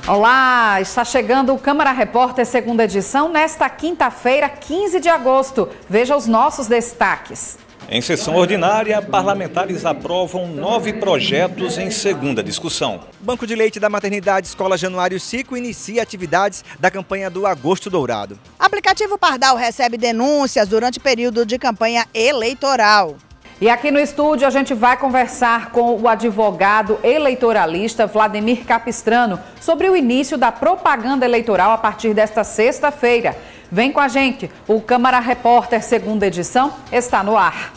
Olá, está chegando o Câmara Repórter segunda edição nesta quinta-feira, 15 de agosto. Veja os nossos destaques. Em sessão ordinária, parlamentares aprovam 9 projetos em segunda discussão. Banco de Leite da Maternidade Escola Januário Cico inicia atividades da campanha do Agosto Dourado. Aplicativo Pardal recebe denúncias durante período de campanha eleitoral. E aqui no estúdio a gente vai conversar com o advogado eleitoralista Vladimir Capistrano sobre o início da propaganda eleitoral a partir desta sexta-feira. Vem com a gente, o Câmara Repórter segunda edição está no ar.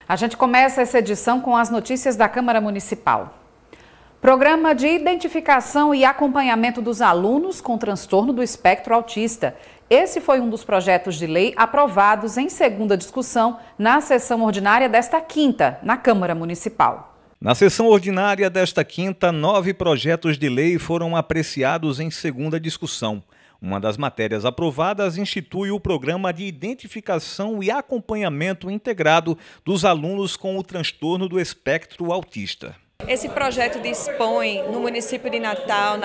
A gente começa essa edição com as notícias da Câmara Municipal. Programa de identificação e acompanhamento dos alunos com transtorno do espectro autista. Esse foi um dos projetos de lei aprovados em segunda discussão na sessão ordinária desta quinta, na Câmara Municipal. Na sessão ordinária desta quinta, 9 projetos de lei foram apreciados em segunda discussão. Uma das matérias aprovadas institui o Programa de Identificação e Acompanhamento Integrado dos alunos com o transtorno do espectro autista. Esse projeto dispõe no município de Natal,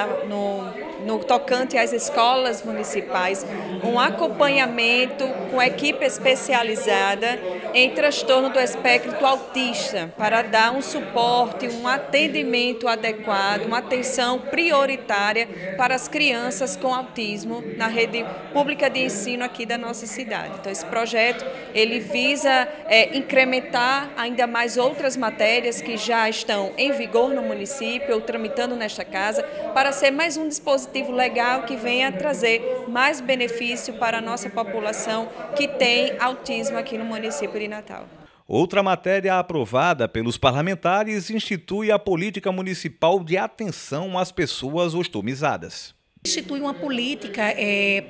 no tocante às escolas municipais, um acompanhamento com equipe especializada em transtorno do espectro autista, para dar um suporte, um atendimento adequado, uma atenção prioritária para as crianças com autismo na rede pública de ensino aqui da nossa cidade. Então, esse projeto ele visa incrementar ainda mais outras matérias que já estão em vigor no município ou tramitando nesta casa, para ser mais um dispositivo legal que venha trazer mais benefício para a nossa população que tem autismo aqui no município de Natal. Outra matéria aprovada pelos parlamentares institui a política municipal de atenção às pessoas ostomizadas. Institui uma política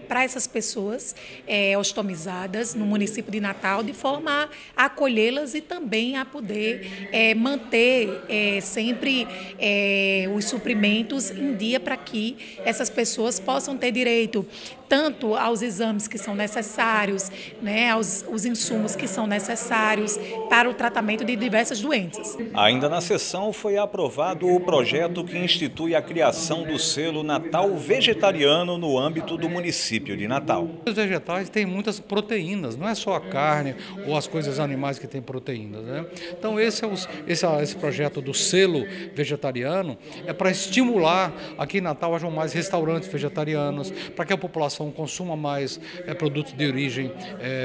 para essas pessoas ostomizadas no município de Natal, de forma a acolhê-las e também a poder manter sempre os suprimentos em dia para que essas pessoas possam ter direito tanto aos exames que são necessários, né, aos insumos que são necessários para o tratamento de diversas doenças. Ainda na sessão foi aprovado o projeto que institui a criação do selo Natal Vegetariano no âmbito do município de Natal. Os vegetais têm muitas proteínas, não é só a carne ou as coisas animais que têm proteínas, né? Então esse projeto do selo vegetariano é para estimular aqui em Natal hajam mais restaurantes vegetarianos, para que a população consuma mais produtos de origem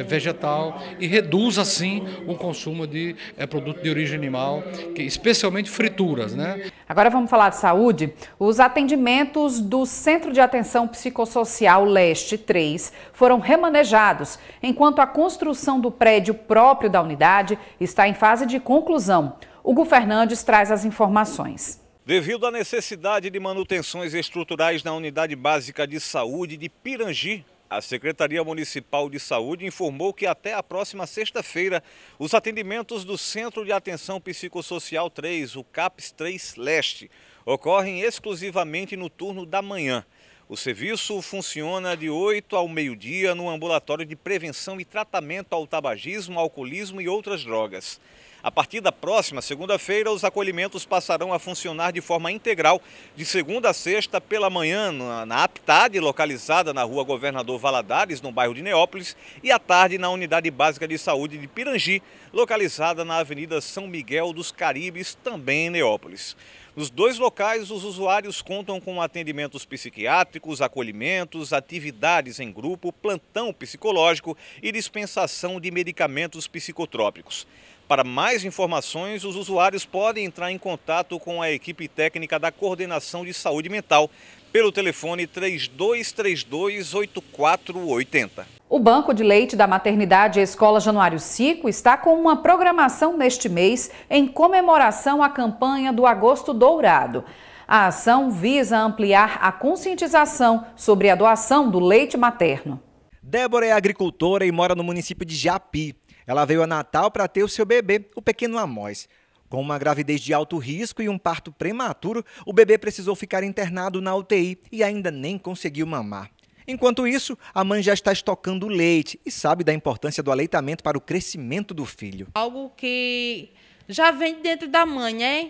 vegetal e reduz assim o consumo de produtos de origem animal, especialmente frituras, né? Agora vamos falar de saúde. Os atendimentos do Centro de Atenção Psicossocial Leste 3 foram remanejados, enquanto a construção do prédio próprio da unidade está em fase de conclusão. Hugo Fernandes traz as informações. Devido à necessidade de manutenções estruturais na Unidade Básica de Saúde de Pirangi, a Secretaria Municipal de Saúde informou que até a próxima sexta-feira os atendimentos do Centro de Atenção Psicossocial 3, o CAPS 3 Leste, ocorrem exclusivamente no turno da manhã. O serviço funciona de 8 ao meio-dia no ambulatório de prevenção e tratamento ao tabagismo, alcoolismo e outras drogas. A partir da próxima segunda-feira, os acolhimentos passarão a funcionar de forma integral, de segunda a sexta pela manhã na APTAD, localizada na rua Governador Valadares, no bairro de Neópolis, e à tarde na Unidade Básica de Saúde de Pirangi, localizada na Avenida São Miguel dos Caribes, também em Neópolis. Nos 2 locais, os usuários contam com atendimentos psiquiátricos, acolhimentos, atividades em grupo, plantão psicológico e dispensação de medicamentos psicotrópicos. Para mais informações, os usuários podem entrar em contato com a equipe técnica da Coordenação de Saúde Mental pelo telefone 3232-8480. O Banco de Leite da Maternidade Escola Januário Cico está com uma programação neste mês em comemoração à campanha do Agosto Dourado. A ação visa ampliar a conscientização sobre a doação do leite materno. Débora é agricultora e mora no município de Japi. Ela veio a Natal para ter o seu bebê, o pequeno Amós. Com uma gravidez de alto risco e um parto prematuro, o bebê precisou ficar internado na UTI e ainda nem conseguiu mamar. Enquanto isso, a mãe já está estocando leite e sabe da importância do aleitamento para o crescimento do filho. Algo que já vem dentro da mãe, né?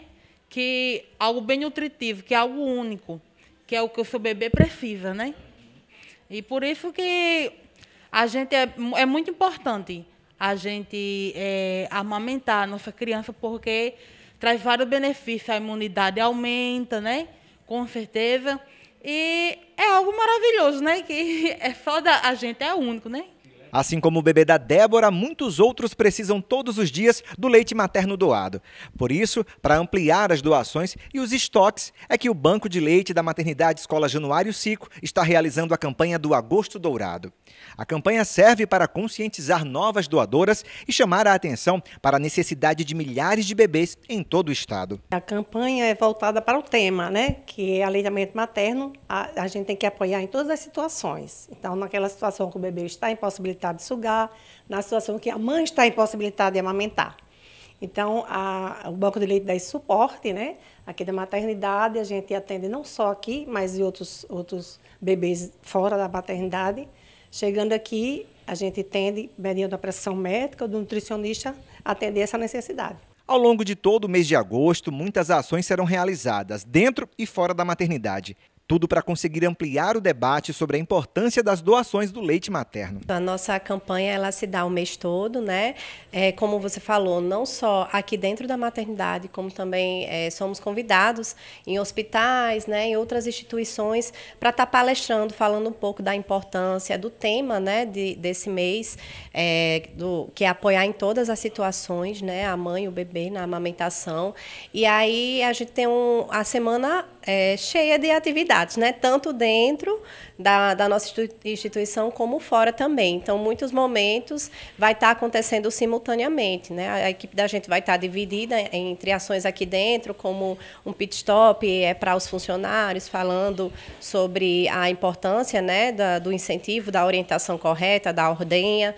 Que algo bem nutritivo, que é algo único, que é o que o seu bebê precisa, né? E por isso que a gente é muito importante a gente amamentar a nossa criança, porque traz vários benefícios, a imunidade aumenta, né? Com certeza. E é algo maravilhoso, né? Que é só a gente, é único, né? Assim como o bebê da Débora, muitos outros precisam todos os dias do leite materno doado. Por isso, para ampliar as doações e os estoques, é que o Banco de Leite da Maternidade Escola Januário Cico está realizando a campanha do Agosto Dourado. A campanha serve para conscientizar novas doadoras e chamar a atenção para a necessidade de milhares de bebês em todo o estado. A campanha é voltada para o tema, né? Que é aleitamento materno. A gente tem que apoiar em todas as situações. Então, naquela situação que o bebê está impossibilitado de sugar, na situação que a mãe está impossibilitada de amamentar. Então, o Banco de Leite dá esse suporte, né? Aqui da maternidade, a gente atende não só aqui, mas em outros bebês fora da maternidade. Chegando aqui, a gente tende, mediante a prescrição médica do nutricionista, atender essa necessidade. Ao longo de todo o mês de agosto, muitas ações serão realizadas dentro e fora da maternidade. Tudo para conseguir ampliar o debate sobre a importância das doações do leite materno. A nossa campanha ela se dá o mês todo, né? Como você falou, não só aqui dentro da maternidade, como também somos convidados em hospitais, né, em outras instituições, para estar palestrando, falando um pouco da importância do tema, né, desse mês, que é apoiar em todas as situações, né, a mãe e o bebê na amamentação. E aí a gente tem a semana cheia de atividades, né? Tanto dentro da nossa instituição como fora também. Então, muitos momentos vai estar acontecendo simultaneamente, né? A equipe da gente vai estar dividida entre ações aqui dentro, como um pit stop para os funcionários, falando sobre a importância, né, do incentivo, da orientação correta, da ordenha.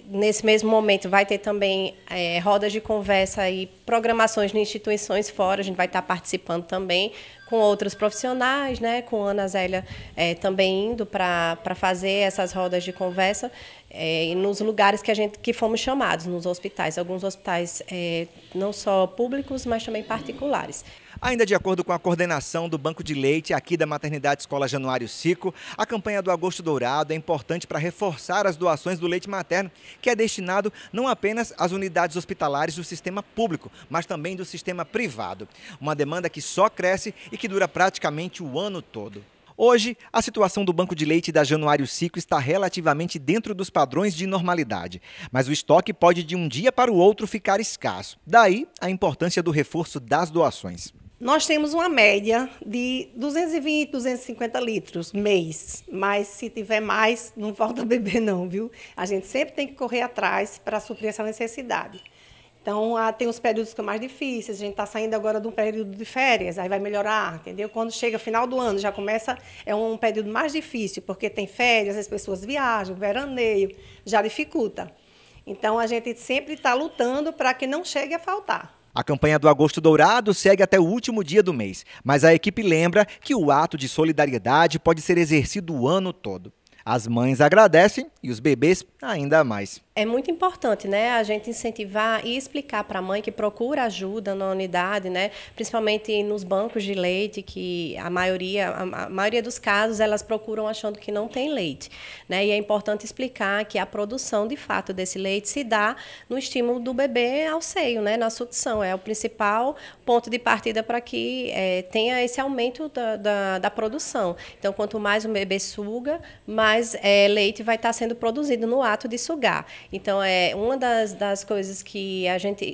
Nesse mesmo momento vai ter também rodas de conversa e programações de instituições fora, a gente vai estar participando também com outros profissionais, né, com a Ana Zélia também indo para fazer essas rodas de conversa nos lugares que fomos chamados, nos hospitais, alguns hospitais não só públicos, mas também particulares. Ainda de acordo com a coordenação do Banco de Leite aqui da Maternidade Escola Januário Cico, a campanha do Agosto Dourado é importante para reforçar as doações do leite materno, que é destinado não apenas às unidades hospitalares do sistema público, mas também do sistema privado. Uma demanda que só cresce e que dura praticamente o ano todo. Hoje, a situação do Banco de Leite da Januário Cico está relativamente dentro dos padrões de normalidade, mas o estoque pode de um dia para o outro ficar escasso. Daí, a importância do reforço das doações. Nós temos uma média de 220, 250 litros mês, mas se tiver mais, não falta beber não, viu? A gente sempre tem que correr atrás para suprir essa necessidade. Então, tem os períodos que são mais difíceis, a gente está saindo agora de um período de férias, aí vai melhorar, entendeu? Quando chega final do ano, já começa, é um período mais difícil, porque tem férias, as pessoas viajam, veraneio, já dificulta. Então, a gente sempre está lutando para que não chegue a faltar. A campanha do Agosto Dourado segue até o último dia do mês, mas a equipe lembra que o ato de solidariedade pode ser exercido o ano todo. As mães agradecem e os bebês ainda mais. É muito importante, né, a gente incentivar e explicar para a mãe que procura ajuda na unidade, né, principalmente nos bancos de leite, que a maioria dos casos elas procuram achando que não tem leite, né, e é importante explicar que a produção de fato desse leite se dá no estímulo do bebê ao seio, né, na sucção, é o principal ponto de partida para que tenha esse aumento da produção. Então, quanto mais o bebê suga, mais leite vai estar sendo produzido no ato de sugar. Então, uma das coisas que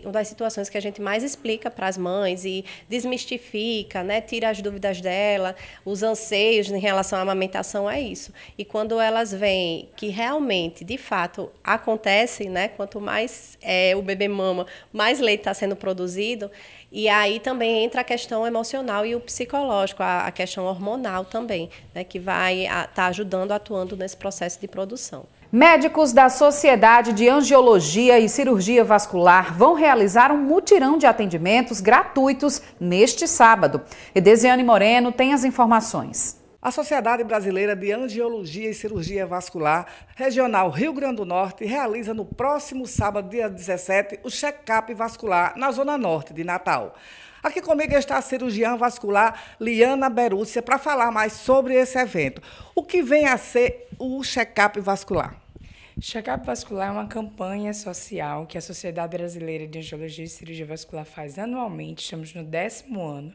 uma das situações que a gente mais explica para as mães e desmistifica, né, tira as dúvidas dela, os anseios em relação à amamentação é isso. E quando elas veem que realmente, de fato, acontece, né, quanto mais o bebê mama, mais leite está sendo produzido. E aí também entra a questão emocional e o psicológico, a questão hormonal também, né, que vai estar ajudando, atuando nesse processo de produção. Médicos da Sociedade de Angiologia e Cirurgia Vascular vão realizar um mutirão de atendimentos gratuitos neste sábado. Edesiane Moreno tem as informações. A Sociedade Brasileira de Angiologia e Cirurgia Vascular Regional Rio Grande do Norte realiza no próximo sábado, dia 17, o check-up vascular na Zona Norte de Natal. Aqui comigo está a cirurgiã vascular Liana Berúcia para falar mais sobre esse evento. O que vem a ser o check-up vascular? Check-up vascular é uma campanha social que a Sociedade Brasileira de Angiologia e Cirurgia Vascular faz anualmente, estamos no 10º ano,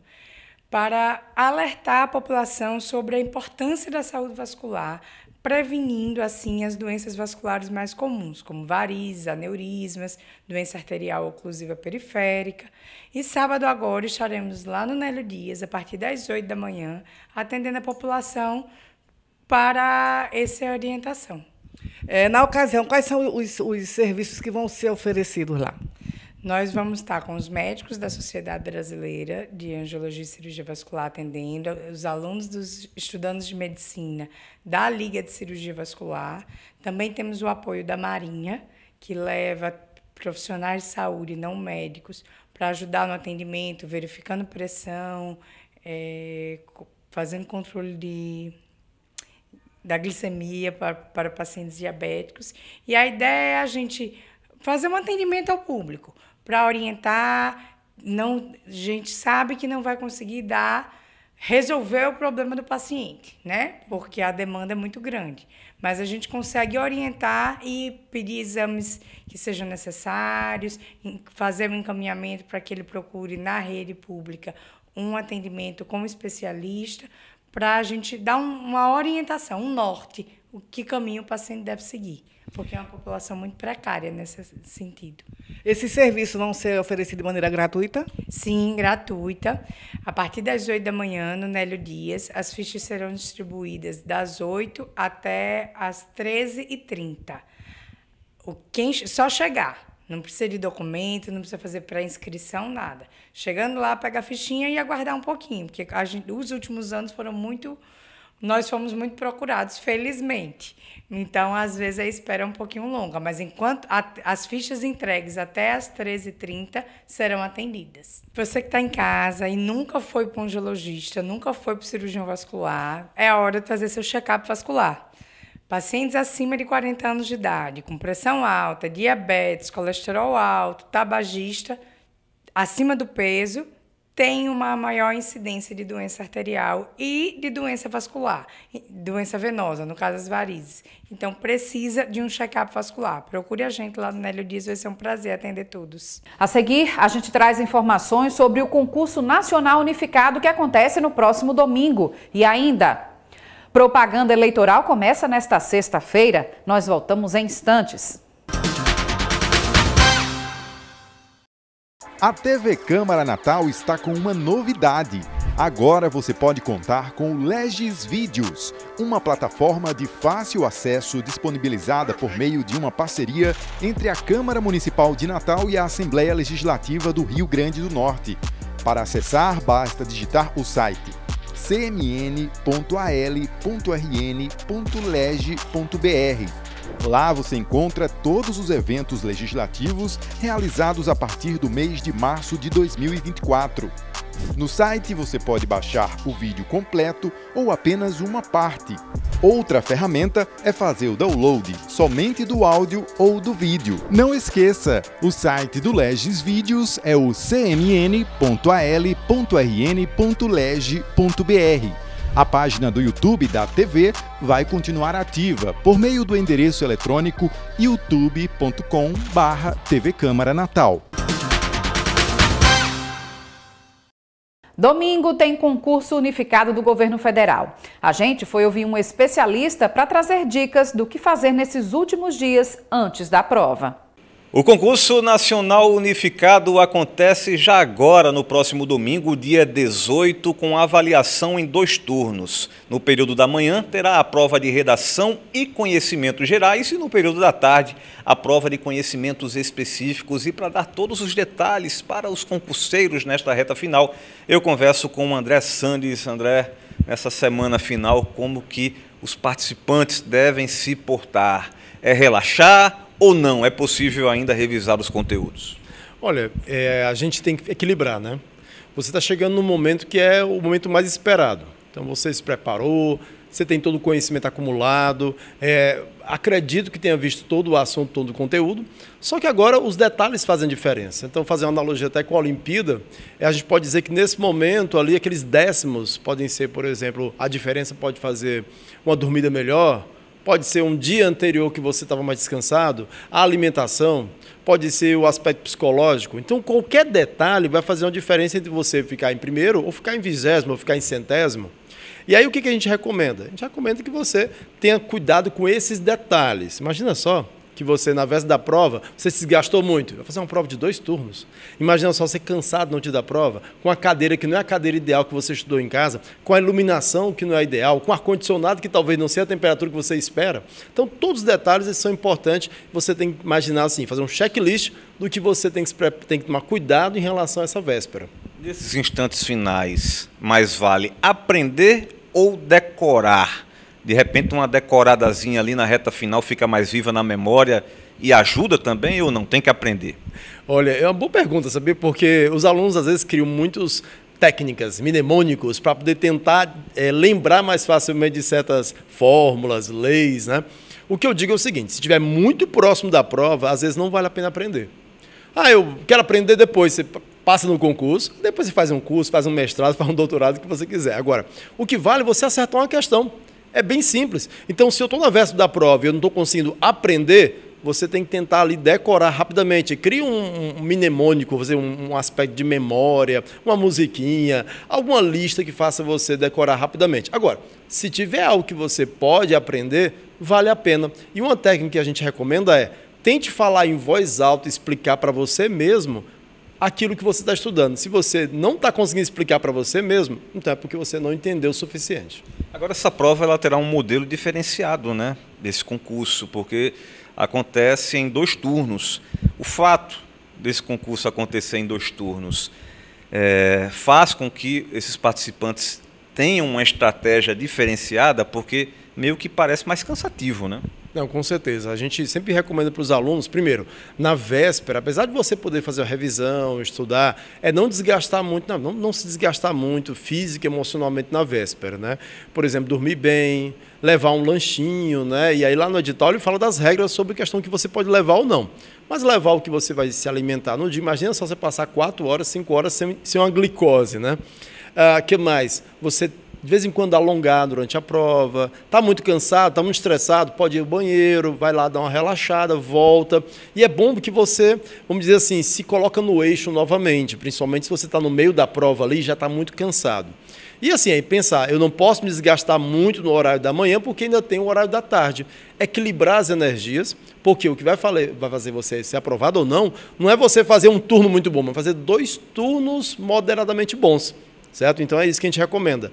para alertar a população sobre a importância da saúde vascular, prevenindo, assim, as doenças vasculares mais comuns, como varizes, aneurismas, doença arterial oclusiva periférica. E sábado agora estaremos lá no Nélio Dias, a partir das 8 da manhã, atendendo a população para essa orientação. Na ocasião, quais são os serviços que vão ser oferecidos lá? Nós vamos estar com os médicos da Sociedade Brasileira de Angiologia e Cirurgia Vascular atendendo, os alunos dos estudantes de medicina da Liga de Cirurgia Vascular. Também temos o apoio da Marinha, que leva profissionais de saúde não médicos para ajudar no atendimento, verificando pressão, fazendo controle da glicemia para pacientes diabéticos. E a ideia é a gente fazer um atendimento ao público, para orientar. A gente sabe que não vai conseguir resolver o problema do paciente, né? Porque a demanda é muito grande. Mas a gente consegue orientar e pedir exames que sejam necessários, fazer um encaminhamento para que ele procure na rede pública um atendimento com um especialista, para a gente dar uma orientação, um norte, o que caminho o paciente deve seguir, porque é uma população muito precária nesse sentido. Esses serviços vão ser oferecidos de maneira gratuita? Sim, gratuita. A partir das 8 da manhã, no Nélio Dias, as fichas serão distribuídas das 8 até as 13h30. Só chegar. Não precisa de documento, não precisa fazer pré-inscrição, nada. Chegando lá, pega a fichinha e aguardar um pouquinho, porque os últimos anos nós fomos muito procurados, felizmente. Então, às vezes, a espera é um pouquinho longa, mas enquanto as fichas entregues até as 13h30 serão atendidas. Você que está em casa e nunca foi para um angiologista, nunca foi para o cirurgião vascular, é a hora de fazer seu check-up vascular. Pacientes acima de 40 anos de idade, com pressão alta, diabetes, colesterol alto, tabagista, acima do peso, tem uma maior incidência de doença arterial e de doença vascular, doença venosa, no caso as varizes. Então, precisa de um check-up vascular. Procure a gente lá no Nélio Dias, vai ser um prazer atender todos. A seguir, a gente traz informações sobre o concurso nacional unificado que acontece no próximo domingo. E ainda, propaganda eleitoral começa nesta sexta-feira. Nós voltamos em instantes. A TV Câmara Natal está com uma novidade. Agora você pode contar com o Legis Vídeos, uma plataforma de fácil acesso disponibilizada por meio de uma parceria entre a Câmara Municipal de Natal e a Assembleia Legislativa do Rio Grande do Norte. Para acessar, basta digitar o site cmn.al.rn.leg.br. Lá você encontra todos os eventos legislativos realizados a partir do mês de março de 2024. No site você pode baixar o vídeo completo ou apenas uma parte. Outra ferramenta é fazer o download somente do áudio ou do vídeo. Não esqueça, o site do Legis Vídeos é o cmn.al.rn.leg.br. A página do YouTube da TV vai continuar ativa por meio do endereço eletrônico youtube.com/TV Câmara Natal. Domingo tem concurso unificado do governo federal. A gente foi ouvir um especialista para trazer dicas do que fazer nesses últimos dias antes da prova. O concurso nacional unificado acontece já agora, no próximo domingo, dia 18, com avaliação em 2 turnos. No período da manhã, terá a prova de redação e conhecimentos gerais e no período da tarde, a prova de conhecimentos específicos. E para dar todos os detalhes para os concurseiros nesta reta final, eu converso com o André Sandes. André, nessa semana final, como que os participantes devem se portar? É relaxar? Ou não? É possível ainda revisar os conteúdos? Olha, a gente tem que equilibrar, né? Você está chegando num momento que é o momento mais esperado. Então você se preparou, você tem todo o conhecimento acumulado, acredito que tenha visto todo o assunto, todo o conteúdo, só que agora os detalhes fazem diferença. Então, fazer uma analogia até com a Olimpíada, a gente pode dizer que nesse momento ali, aqueles décimos podem ser, por exemplo, a diferença pode fazer uma dormida melhor, pode ser um dia anterior que você estava mais descansado, a alimentação, pode ser o aspecto psicológico. Então, qualquer detalhe vai fazer uma diferença entre você ficar em primeiro, ou ficar em 20º, ou ficar em 100º. E aí, o que a gente recomenda? A gente recomenda que você tenha cuidado com esses detalhes. Imagina só que você, na véspera da prova, você se desgastou muito. Vai fazer uma prova de 2 turnos. Imagina só você cansado no dia da prova, com a cadeira que não é a cadeira ideal que você estudou em casa, com a iluminação que não é ideal, com o ar-condicionado que talvez não seja a temperatura que você espera. Então, todos os detalhes esses são importantes. Você tem que imaginar assim, fazer um checklist do que você tem que tomar cuidado em relação a essa véspera. Nesses instantes finais, mais vale aprender ou decorar? De repente, uma decoradazinha ali na reta final fica mais viva na memória e ajuda também ou não? Tem que aprender? Olha, é uma boa pergunta, sabia? Porque os alunos às vezes criam muitas técnicas, mnemônicos, para poder tentar lembrar mais facilmente de certas fórmulas, leis, né? O que eu digo é o seguinte, se estiver muito próximo da prova, às vezes não vale a pena aprender. Eu quero aprender depois, você passa no concurso, depois você faz um curso, faz um mestrado, faz um doutorado, o que você quiser. Agora, o que vale é você acertar uma questão. É bem simples. Então, se eu estou na véspera da prova e eu não estou conseguindo aprender, você tem que tentar ali decorar rapidamente. Cria um mnemônico, fazer um aspecto de memória, uma musiquinha, alguma lista que faça você decorar rapidamente. Agora, se tiver algo que você pode aprender, vale a pena. E uma técnica que a gente recomenda é, tente falar em voz alta e explicar para você mesmo aquilo que você está estudando. Se você não está conseguindo explicar para você mesmo, então é porque você não entendeu o suficiente. Agora, essa prova ela terá um modelo diferenciado, né, desse concurso, porque acontece em 2 turnos. O fato desse concurso acontecer em 2 turnos faz com que esses participantes tenham uma estratégia diferenciada, porque meio que parece mais cansativo, né? Não, com certeza. A gente sempre recomenda para os alunos, primeiro, na véspera, apesar de você poder fazer uma revisão, estudar, não desgastar muito, não se desgastar muito física e emocionalmente na véspera, né? Por exemplo, dormir bem, levar um lanchinho, né? E aí lá no edital ele fala das regras sobre a questão que você pode levar ou não. Mas levar o que você vai se alimentar no dia, imagina só você passar 4 horas, 5 horas sem uma glicose, né? Que mais? Você de vez em quando alongar durante a prova, está muito cansado, está muito estressado, pode ir ao banheiro, vai lá dar uma relaxada, volta. E é bom que você, vamos dizer assim, se coloca no eixo novamente, principalmente se você está no meio da prova ali e já está muito cansado. E assim, aí pensar, eu não posso me desgastar muito no horário da manhã porque ainda tem o horário da tarde. Equilibrar as energias, porque o que vai fazer você ser aprovado ou não é você fazer um turno muito bom, mas fazer 2 turnos moderadamente bons, certo? Então é isso que a gente recomenda.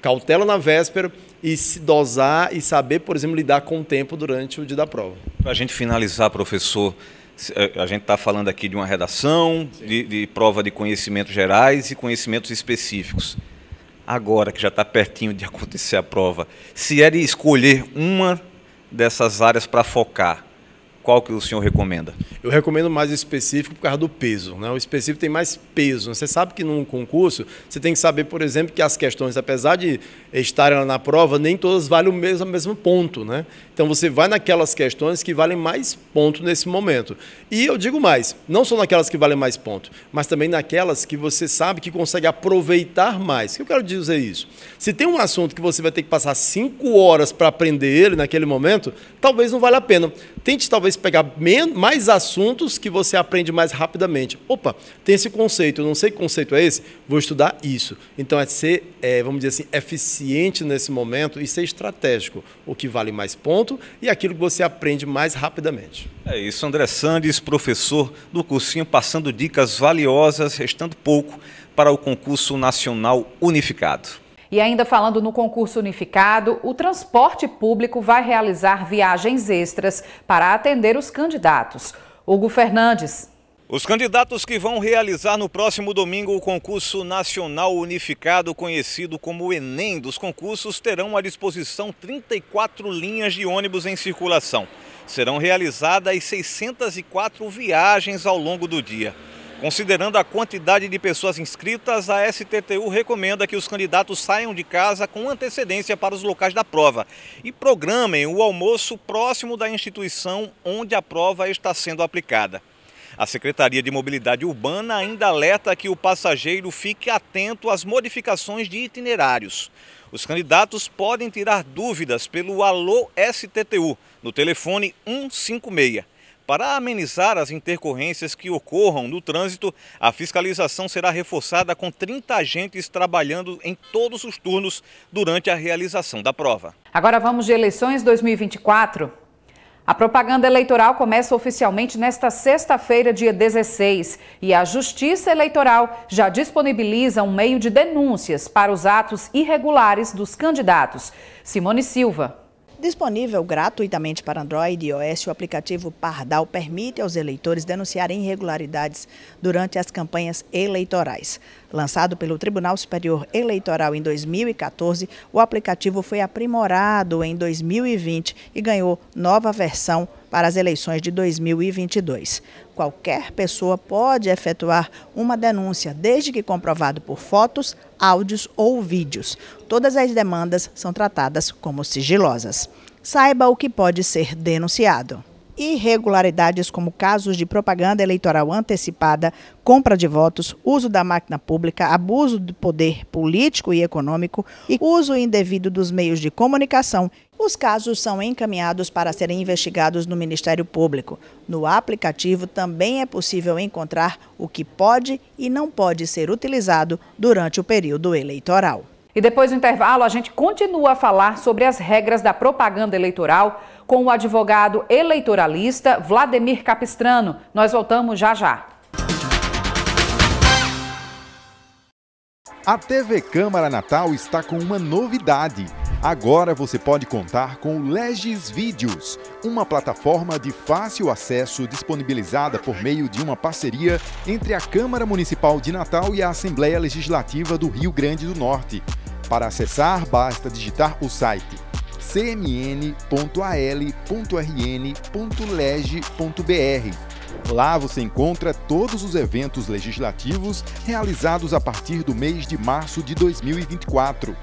Cautela na véspera e se dosar e saber, por exemplo, lidar com o tempo durante o dia da prova. Para a gente finalizar, professor, a gente está falando aqui de uma redação, de prova de conhecimentos gerais e conhecimentos específicos. Agora que já está pertinho de acontecer a prova, se é de escolher uma dessas áreas para focar, qual que o senhor recomenda? Eu recomendo mais o específico por causa do peso, né? O específico tem mais peso. Você sabe que num concurso, você tem que saber, por exemplo, que as questões, apesar de estarem lá na prova, nem todas valem o mesmo ponto, né? Então você vai naquelas questões que valem mais ponto nesse momento. E eu digo mais, não só naquelas que valem mais ponto, mas também naquelas que você sabe que consegue aproveitar mais. O que eu quero dizer isso? Se tem um assunto que você vai ter que passar 5 horas para aprender ele naquele momento, talvez não valha a pena. Tente talvez pegar mais assuntos que você aprende mais rapidamente. Opa, tem esse conceito, eu não sei que conceito é esse, vou estudar isso. Então é ser, vamos dizer assim, eficiente nesse momento e ser estratégico. O que vale mais ponto e aquilo que você aprende mais rapidamente. É isso, André Sandes, professor do cursinho, passando dicas valiosas, restando pouco para o concurso nacional unificado. E ainda falando no concurso unificado, o transporte público vai realizar viagens extras para atender os candidatos. Hugo Fernandes. Os candidatos que vão realizar no próximo domingo o concurso nacional unificado, conhecido como o Enem dos concursos, terão à disposição 34 linhas de ônibus em circulação. Serão realizadas 604 viagens ao longo do dia. Considerando a quantidade de pessoas inscritas, a STTU recomenda que os candidatos saiam de casa com antecedência para os locais da prova e programem o almoço próximo da instituição onde a prova está sendo aplicada. A Secretaria de Mobilidade Urbana ainda alerta que o passageiro fique atento às modificações de itinerários. Os candidatos podem tirar dúvidas pelo Alô STTU, no telefone 156. Para amenizar as intercorrências que ocorram no trânsito, a fiscalização será reforçada com 30 agentes trabalhando em todos os turnos durante a realização da prova. Agora vamos de eleições 2024. A propaganda eleitoral começa oficialmente nesta sexta-feira, dia 16, e a Justiça Eleitoral já disponibiliza um meio de denúncias para os atos irregulares dos candidatos. Simone Silva. Disponível gratuitamente para Android e iOS, o aplicativo Pardal permite aos eleitores denunciarem irregularidades durante as campanhas eleitorais. Lançado pelo Tribunal Superior Eleitoral em 2014, o aplicativo foi aprimorado em 2020 e ganhou nova versão para as eleições de 2022. Qualquer pessoa pode efetuar uma denúncia, desde que comprovado por fotos, áudios ou vídeos. Todas as demandas são tratadas como sigilosas. Saiba o que pode ser denunciado. Irregularidades como casos de propaganda eleitoral antecipada, compra de votos, uso da máquina pública, abuso do poder político e econômico e uso indevido dos meios de comunicação. Os casos são encaminhados para serem investigados no Ministério Público. No aplicativo também é possível encontrar o que pode e não pode ser utilizado durante o período eleitoral. E depois do intervalo, a gente continua a falar sobre as regras da propaganda eleitoral com o advogado eleitoralista Vladimir Capistrano. Nós voltamos já já. A TV Câmara Natal está com uma novidade. Agora você pode contar com o Legis Vídeos, uma plataforma de fácil acesso disponibilizada por meio de uma parceria entre a Câmara Municipal de Natal e a Assembleia Legislativa do Rio Grande do Norte. Para acessar, basta digitar o site cmn.al.rn.leg.br. Lá você encontra todos os eventos legislativos realizados a partir do mês de março de 2024.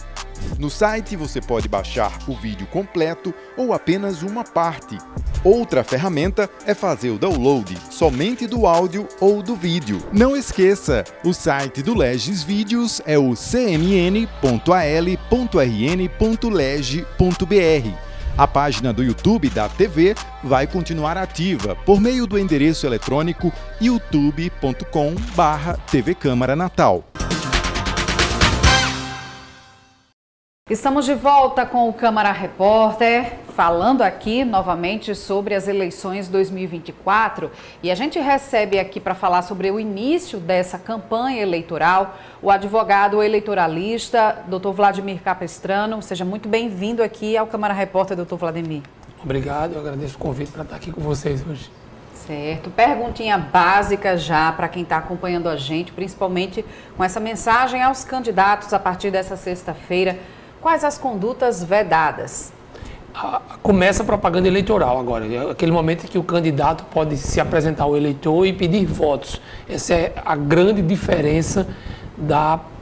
No site você pode baixar o vídeo completo ou apenas uma parte. Outra ferramenta é fazer o download somente do áudio ou do vídeo. Não esqueça, o site do Legis Vídeos é o cmn.al.rn.leg.br. A página do YouTube da TV vai continuar ativa por meio do endereço eletrônico youtube.com/TV Câmara Natal. Estamos de volta com o Câmara Repórter, falando aqui novamente sobre as eleições 2024. E a gente recebe aqui para falar sobre o início dessa campanha eleitoral o advogado eleitoralista, Dr. Vladimir Capistrano. Seja muito bem-vindo aqui ao Câmara Repórter, Dr. Vladimir. Obrigado, eu agradeço o convite para estar aqui com vocês hoje. Certo. Perguntinha básica já para quem está acompanhando a gente, principalmente com essa mensagem aos candidatos a partir dessa sexta-feira. Quais as condutas vedadas? Começa a propaganda eleitoral agora, é aquele momento em que o candidato pode se apresentar ao eleitor e pedir votos. Essa é a grande diferença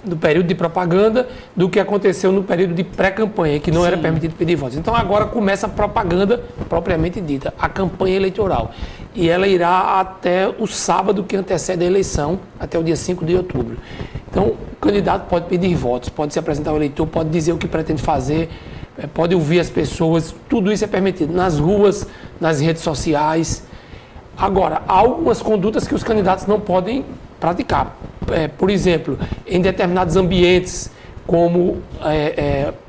do período de propaganda do que aconteceu no período de pré-campanha, que não era permitido pedir votos. Então agora começa a propaganda propriamente dita, a campanha eleitoral. E ela irá até o sábado que antecede a eleição, até o dia 5 de outubro. Então o candidato pode pedir votos, pode se apresentar ao eleitor, pode dizer o que pretende fazer, pode ouvir as pessoas, tudo isso é permitido nas ruas, nas redes sociais. Agora, há algumas condutas que os candidatos não podem praticar. Por exemplo, em determinados ambientes, como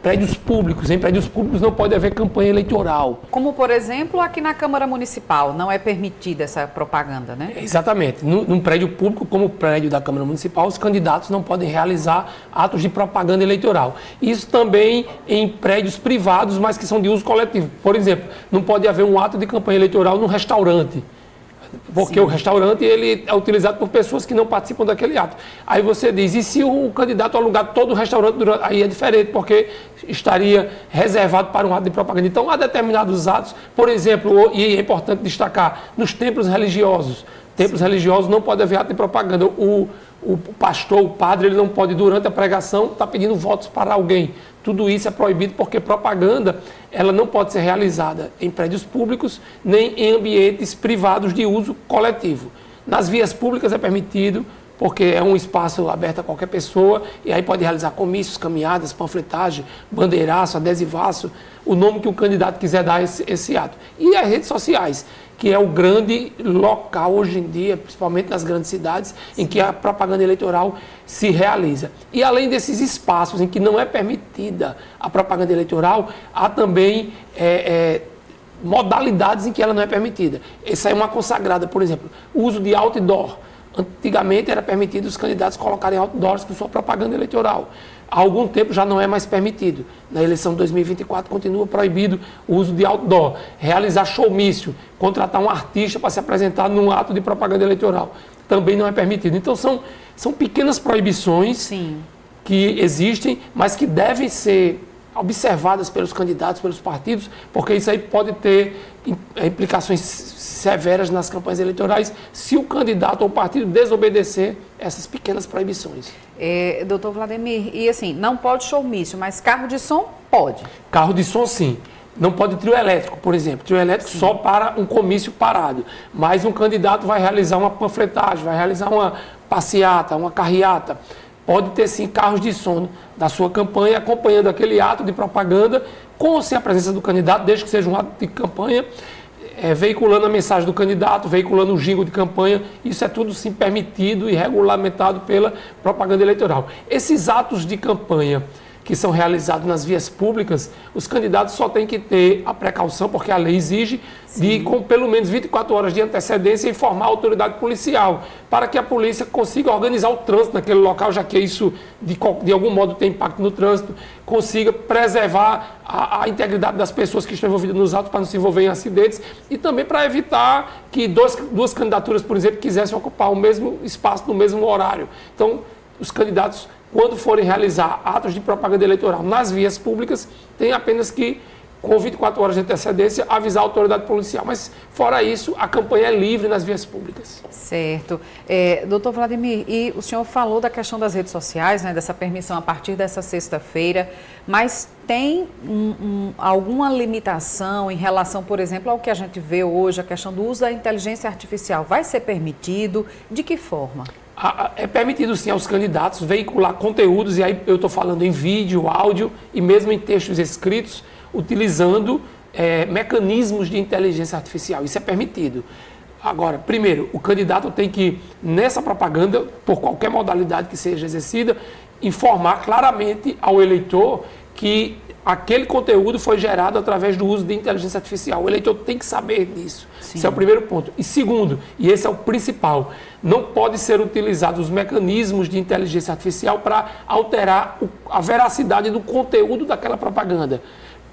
prédios públicos. Em prédios públicos não pode haver campanha eleitoral. Como, por exemplo, aqui na Câmara Municipal, não é permitida essa propaganda, né? Exatamente. Num prédio público, como o prédio da Câmara Municipal, os candidatos não podem realizar atos de propaganda eleitoral. Isso também em prédios privados, mas que são de uso coletivo. Por exemplo, não pode haver um ato de campanha eleitoral num restaurante. Porque Sim. o restaurante ele é utilizado por pessoas que não participam daquele ato. Aí você diz, e se o candidato alugar todo o restaurante, aí é diferente, porque estaria reservado para um ato de propaganda. Então, há determinados atos, por exemplo, e é importante destacar, nos templos religiosos. Templos religiosos não pode haver ato de propaganda. O pastor, o padre, ele não pode, durante a pregação, estar pedindo votos para alguém. Tudo isso é proibido porque propaganda ela não pode ser realizada em prédios públicos nem em ambientes privados de uso coletivo. Nas vias públicas é permitido, porque é um espaço aberto a qualquer pessoa, e aí pode realizar comícios, caminhadas, panfletagem, bandeiraço, adesivaço, o nome que o candidato quiser dar a esse ato. E as redes sociais, que é o grande local hoje em dia, principalmente nas grandes cidades, em que a propaganda eleitoral se realiza. E além desses espaços em que não é permitida a propaganda eleitoral, há também modalidades em que ela não é permitida. Essa é uma consagrada, por exemplo, o uso de outdoor. Antigamente era permitido os candidatos colocarem outdoors com sua propaganda eleitoral. Há algum tempo já não é mais permitido. Na eleição de 2024 continua proibido o uso de outdoor. Realizar showmício, contratar um artista para se apresentar num ato de propaganda eleitoral, também não é permitido. Então são pequenas proibições Sim. que existem, mas que devem ser observadas pelos candidatos, pelos partidos, porque isso aí pode ter implicações severas nas campanhas eleitorais se o candidato ou o partido desobedecer essas pequenas proibições. Doutor Vladimir, e assim, não pode showmício, mas carro de som pode? Carro de som, sim. Não pode trio elétrico, por exemplo. Trio elétrico só para um comício parado. Mas um candidato vai realizar uma panfletagem, vai realizar uma passeata, uma carreata. Pode ter, sim, carros de som da sua campanha, acompanhando aquele ato de propaganda, com ou sem a presença do candidato, desde que seja um ato de campanha, veiculando a mensagem do candidato, veiculando o jingle de campanha. Isso é tudo, sim, permitido e regulamentado pela propaganda eleitoral. Esses atos de campanha que são realizados nas vias públicas, os candidatos só têm que ter a precaução, porque a lei exige, de com pelo menos 24 horas de antecedência informar a autoridade policial, para que a polícia consiga organizar o trânsito naquele local, já que isso de algum modo tem impacto no trânsito, consiga preservar a integridade das pessoas que estão envolvidas nos atos para não se envolver em acidentes, e também para evitar que duas candidaturas, por exemplo, quisessem ocupar o mesmo espaço no mesmo horário. Então, os candidatos, quando forem realizar atos de propaganda eleitoral nas vias públicas, tem apenas que, com 24 horas de antecedência, avisar a autoridade policial. Mas, fora isso, a campanha é livre nas vias públicas. Certo. Doutor Vladimir, e o senhor falou da questão das redes sociais, né, dessa permissão a partir dessa sexta-feira, mas tem alguma limitação em relação, por exemplo, ao que a gente vê hoje, a questão do uso da inteligência artificial? Vai ser permitido? De que forma? É permitido, sim, aos candidatos veicular conteúdos, e aí eu estou falando em vídeo, áudio e mesmo em textos escritos, utilizando mecanismos de inteligência artificial. Isso é permitido. Agora, primeiro, o candidato tem que, nessa propaganda, por qualquer modalidade que seja exercida, informar claramente ao eleitor que aquele conteúdo foi gerado através do uso de inteligência artificial. O eleitor tem que saber disso. Sim. Esse é o primeiro ponto. E segundo, e esse é o principal, não pode ser utilizados os mecanismos de inteligência artificial para alterar a veracidade do conteúdo daquela propaganda.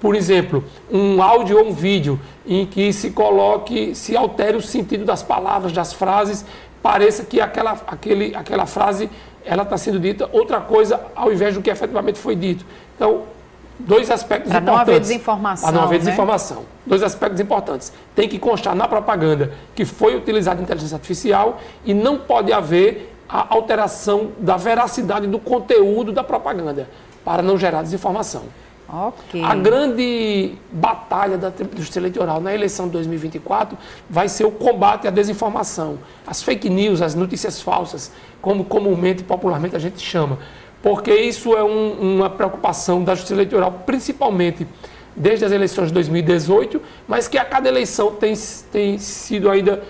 Por exemplo, um áudio ou um vídeo em que se altere o sentido das palavras, das frases, pareça que aquela frase ela está sendo dita outra coisa ao invés do que efetivamente foi dito. Então, dois aspectos importantes. Para não haver desinformação. Para não haver desinformação. Dois aspectos importantes. Tem que constar na propaganda que foi utilizada inteligência artificial e não pode haver a alteração da veracidade do conteúdo da propaganda, para não gerar desinformação. Okay. A grande batalha da justiça eleitoral na eleição de 2024 vai ser o combate à desinformação, às fake news, às notícias falsas, como comumente e popularmente a gente chama. Porque isso é uma preocupação da justiça eleitoral, principalmente desde as eleições de 2018, mas que a cada eleição tem sido ainda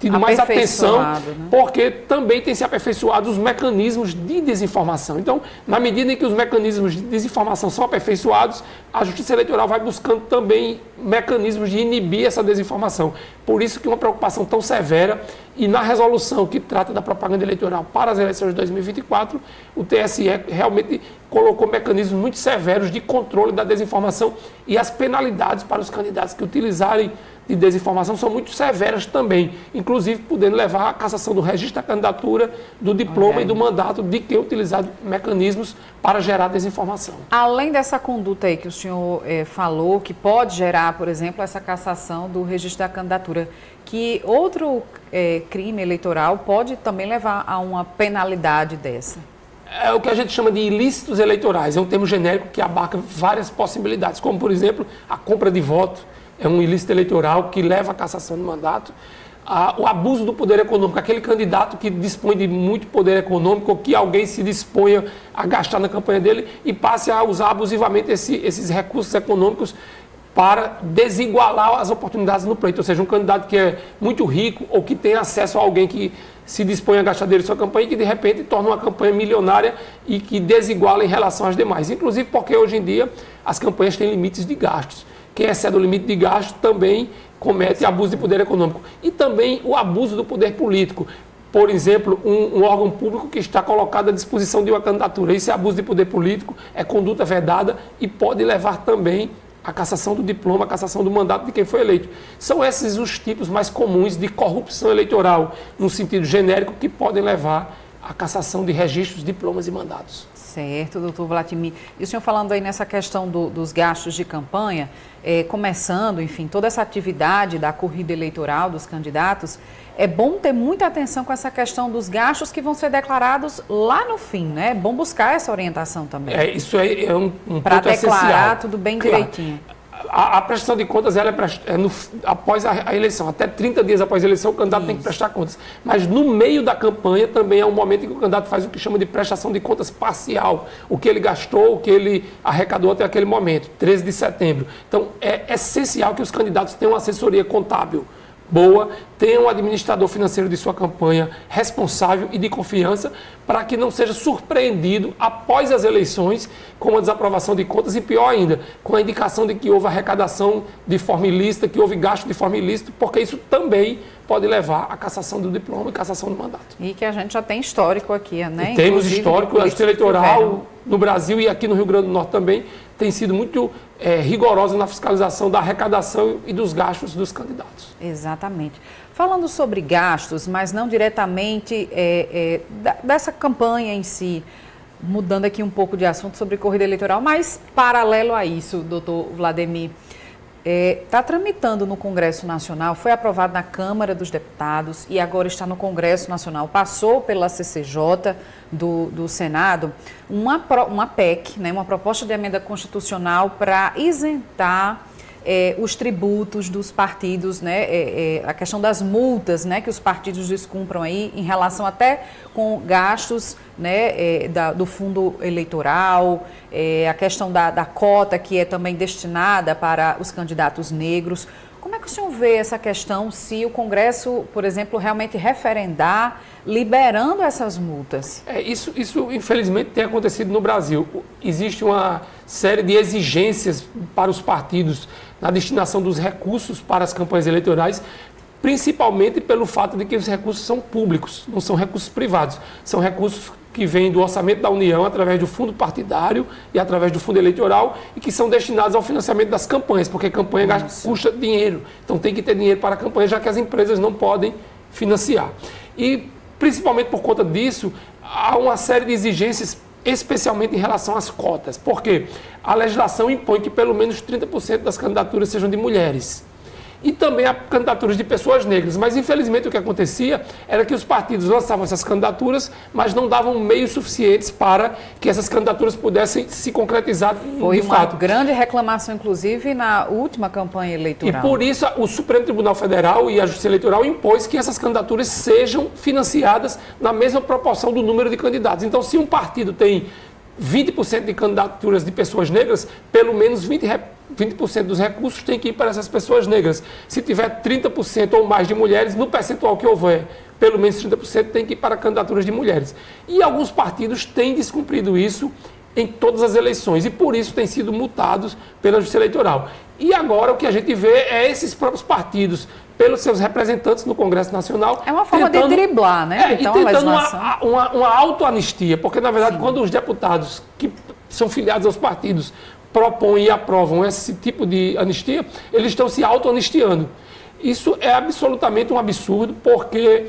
tido mais atenção, né? Porque também tem se aperfeiçoado os mecanismos de desinformação. Então, na medida em que os mecanismos de desinformação são aperfeiçoados, a justiça eleitoral vai buscando também mecanismos de inibir essa desinformação. Por isso que uma preocupação tão severa, e na resolução que trata da propaganda eleitoral para as eleições de 2024, o TSE realmente colocou mecanismos muito severos de controle da desinformação, e as penalidades para os candidatos que utilizarem de desinformação são muito severas também, inclusive podendo levar à cassação do registro da candidatura, do diploma e do mandato de quem utilizar mecanismos para gerar desinformação. Além dessa conduta aí que o senhor falou, que pode gerar, por exemplo, essa cassação do registro da candidatura, que outro crime eleitoral pode também levar a uma penalidade dessa? É o que a gente chama de ilícitos eleitorais, é um termo genérico que abarca várias possibilidades, como, por exemplo, a compra de voto. É um ilícito eleitoral que leva à cassação do mandato. O abuso do poder econômico, aquele candidato que dispõe de muito poder econômico, ou que alguém se disponha a gastar na campanha dele e passe a usar abusivamente esses recursos econômicos para desigualar as oportunidades no pleito. Ou seja, um candidato que é muito rico ou que tem acesso a alguém que se dispõe a gastar dele sua campanha e que, de repente, torna uma campanha milionária e que desiguala em relação às demais. Inclusive porque, hoje em dia, as campanhas têm limites de gastos. Quem excede o limite de gasto também comete abuso de poder econômico. E também o abuso do poder político. Por exemplo, um órgão público que está colocado à disposição de uma candidatura. Isso é abuso de poder político, é conduta vedada e pode levar também à cassação do diploma, à cassação do mandato de quem foi eleito. São esses os tipos mais comuns de corrupção eleitoral, no sentido genérico, que podem levar à cassação de registros, diplomas e mandatos. Certo, doutor Vladimir. E o senhor falando aí nessa questão dos gastos de campanha, começando, enfim, toda essa atividade da corrida eleitoral dos candidatos, é bom ter muita atenção com essa questão dos gastos que vão ser declarados lá no fim, né? É bom buscar essa orientação também. Isso aí é um para ponto essencial. Para declarar tudo bem direitinho. A prestação de contas ela após a eleição, até 30 dias após a eleição, o candidato tem que prestar contas. Mas no meio da campanha também é um momento em que o candidato faz o que chama de prestação de contas parcial. O que ele gastou, o que ele arrecadou até aquele momento, 13 de setembro. Então é essencial que os candidatos tenham uma assessoria contábil boa, tenha um administrador financeiro de sua campanha responsável e de confiança, para que não seja surpreendido após as eleições com a desaprovação de contas e, pior ainda, com a indicação de que houve arrecadação de forma ilícita, que houve gasto de forma ilícita, porque isso também pode levar à cassação do diploma e cassação do mandato. E que a gente já tem histórico aqui, né? E temos histórico, a justiça eleitoral no Brasil e aqui no Rio Grande do Norte também tem sido muito rigorosa na fiscalização da arrecadação e dos gastos dos candidatos. Exatamente. Falando sobre gastos, mas não diretamente dessa campanha em si, mudando aqui um pouco de assunto sobre corrida eleitoral, mas paralelo a isso, doutor Vladimir, está tramitando no Congresso Nacional, foi aprovado na Câmara dos Deputados e agora está no Congresso Nacional, passou pela CCJ do Senado, uma PEC, né, uma proposta de emenda constitucional para isentar os tributos dos partidos, né, a questão das multas, né, que os partidos descumpram aí em relação até com gastos, né, do fundo eleitoral, a questão da cota que é também destinada para os candidatos negros. Como é que o senhor vê essa questão se o Congresso, por exemplo, realmente referendar, liberando essas multas? Isso infelizmente tem acontecido no Brasil. Existe uma série de exigências para os partidos na destinação dos recursos para as campanhas eleitorais, principalmente pelo fato de que os recursos são públicos, não são recursos privados. São recursos que vêm do orçamento da União através do fundo partidário e através do fundo eleitoral e que são destinados ao financiamento das campanhas, porque campanha custa dinheiro. Então tem que ter dinheiro para a campanha, já que as empresas não podem financiar. E principalmente por conta disso, há uma série de exigências, especialmente em relação às cotas, porque a legislação impõe que pelo menos 30% das candidaturas sejam de mulheres. E também há candidaturas de pessoas negras. Mas, infelizmente, o que acontecia era que os partidos lançavam essas candidaturas, mas não davam meios suficientes para que essas candidaturas pudessem se concretizar de fato. Foi uma grande reclamação, inclusive, na última campanha eleitoral. E, por isso, o Supremo Tribunal Federal e a Justiça Eleitoral impôs que essas candidaturas sejam financiadas na mesma proporção do número de candidatos. Então, se um partido tem 20% de candidaturas de pessoas negras, pelo menos 20% dos recursos tem que ir para essas pessoas negras. Se tiver 30% ou mais de mulheres, no percentual que houver, pelo menos 30% tem que ir para candidaturas de mulheres. E alguns partidos têm descumprido isso em todas as eleições e por isso têm sido multados pela Justiça Eleitoral. E agora o que a gente vê é esses próprios partidos, pelos seus representantes no Congresso Nacional. É uma forma de driblar, né? Então, e tentando uma autoanistia, porque na verdade quando os deputados que são filiados aos partidos propõem e aprovam esse tipo de anistia, eles estão se auto-anistiando. Isso é absolutamente um absurdo, porque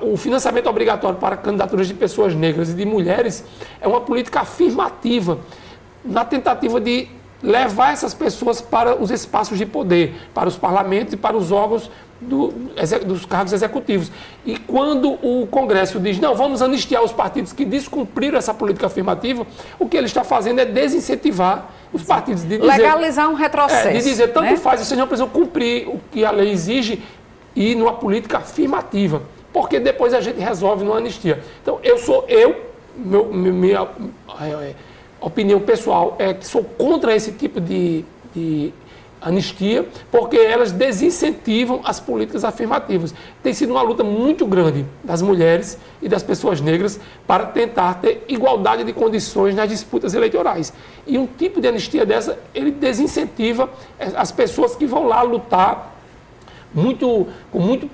o financiamento obrigatório para candidaturas de pessoas negras e de mulheres é uma política afirmativa na tentativa de levar essas pessoas para os espaços de poder, para os parlamentos e para os órgãos dos cargos executivos. E quando o Congresso diz, não, vamos anistiar os partidos que descumpriram essa política afirmativa, o que ele está fazendo é desincentivar os partidos de dizer... Legalizar um retrocesso. De dizer, tanto faz, vocês não precisam cumprir o que a lei exige e numa política afirmativa, porque depois a gente resolve numa anistia. Então, minha opinião pessoal é que sou contra esse tipo de anistia, porque elas desincentivam as políticas afirmativas. Tem sido uma luta muito grande das mulheres e das pessoas negras para tentar ter igualdade de condições nas disputas eleitorais. E um tipo de anistia dessa, ele desincentiva as pessoas que vão lá lutar com muito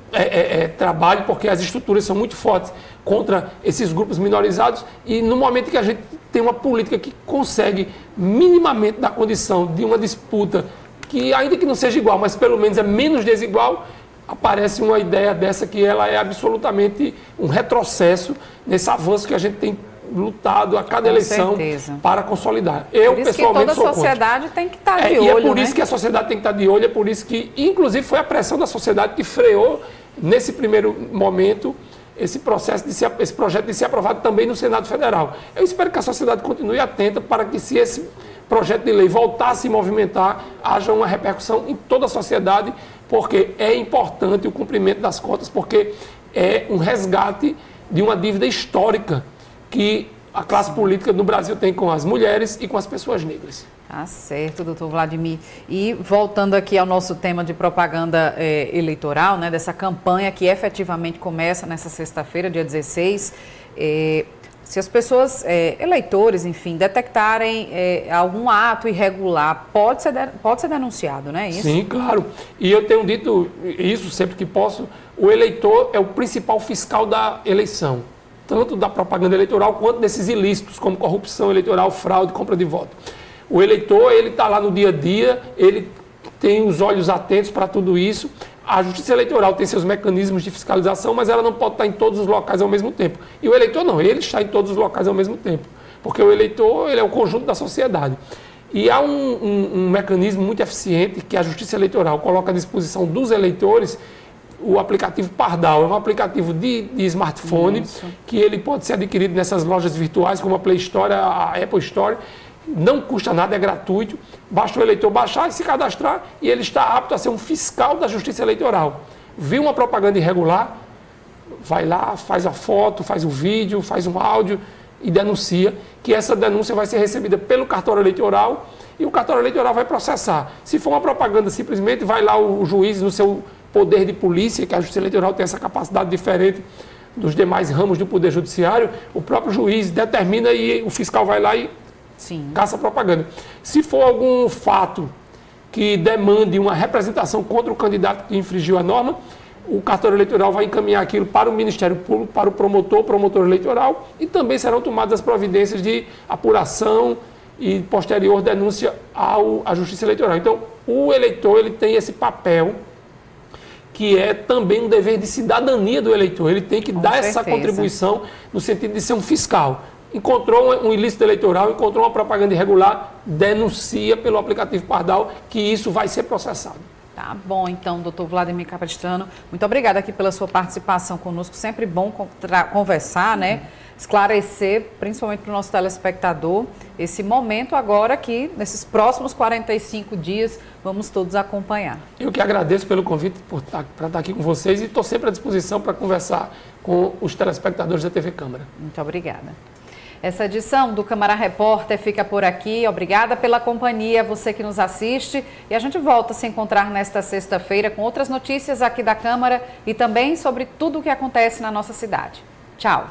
trabalho, porque as estruturas são muito fortes contra esses grupos minorizados, e no momento que a gente tem uma política que consegue minimamente dar condição de uma disputa que, ainda que não seja igual, mas pelo menos é menos desigual, aparece uma ideia dessa que ela é absolutamente um retrocesso nesse avanço que a gente tem lutado a cada eleição para consolidar. Eu, pessoalmente, sou contra. Por isso que toda a sociedade tem que estar de olho, e é por isso que a sociedade tem que estar de olho, é por isso que, inclusive, foi a pressão da sociedade que freou, nesse primeiro momento, esse projeto de ser aprovado também no Senado Federal. Eu espero que a sociedade continue atenta para que, se esse projeto de lei voltar a se movimentar, haja uma repercussão em toda a sociedade, porque é importante o cumprimento das cotas, porque é um resgate de uma dívida histórica que a classe política no Brasil tem com as mulheres e com as pessoas negras. Tá certo, doutor Vladimir. E voltando aqui ao nosso tema de propaganda eleitoral, né, dessa campanha que efetivamente começa nessa sexta-feira, dia 16, se as pessoas, eleitores, enfim, detectarem algum ato irregular, pode ser denunciado, né? Isso? Sim, claro. E eu tenho dito isso sempre que posso, o eleitor é o principal fiscal da eleição, tanto da propaganda eleitoral quanto desses ilícitos, como corrupção eleitoral, fraude, compra de voto. O eleitor, ele está lá no dia a dia, ele tem os olhos atentos para tudo isso. A Justiça Eleitoral tem seus mecanismos de fiscalização, mas ela não pode estar em todos os locais ao mesmo tempo. E o eleitor não, ele está em todos os locais ao mesmo tempo, porque o eleitor, ele é o conjunto da sociedade. E há um mecanismo muito eficiente que a Justiça Eleitoral coloca à disposição dos eleitores, o aplicativo Pardal. É um aplicativo de smartphone, que ele pode ser adquirido nessas lojas virtuais, como a Play Store, a Apple Store. Não custa nada, é gratuito, basta o eleitor baixar e se cadastrar, e ele está apto a ser um fiscal da Justiça Eleitoral. Viu uma propaganda irregular, vai lá, faz a foto, faz o vídeo, faz um áudio e denuncia, que essa denúncia vai ser recebida pelo cartório eleitoral e o cartório eleitoral vai processar. Se for uma propaganda, simplesmente vai lá o juiz no seu poder de polícia, que a Justiça Eleitoral tem essa capacidade diferente dos demais ramos do Poder Judiciário, o próprio juiz determina e o fiscal vai lá e caça propaganda. Se for algum fato que demande uma representação contra o candidato que infringiu a norma, o cartório eleitoral vai encaminhar aquilo para o Ministério Público, para o promotor eleitoral, e também serão tomadas as providências de apuração e posterior denúncia à Justiça Eleitoral. Então, o eleitor, ele tem esse papel que é também um dever de cidadania do eleitor. Ele tem que dar essa contribuição no sentido de ser um fiscal. Encontrou um ilícito eleitoral, encontrou uma propaganda irregular, denuncia pelo aplicativo Pardal, que isso vai ser processado. Tá bom, então, doutor Vladimir Capistrano, muito obrigada aqui pela sua participação conosco. Sempre bom conversar, né? Esclarecer, principalmente para o nosso telespectador, esse momento agora que, nesses próximos 45 dias, vamos todos acompanhar. Eu que agradeço pelo convite para estar aqui com vocês e estou sempre à disposição para conversar com os telespectadores da TV Câmara. Muito obrigada. Essa edição do Câmara Repórter fica por aqui. Obrigada pela companhia, você que nos assiste. E a gente volta a se encontrar nesta sexta-feira com outras notícias aqui da Câmara e também sobre tudo o que acontece na nossa cidade. Tchau!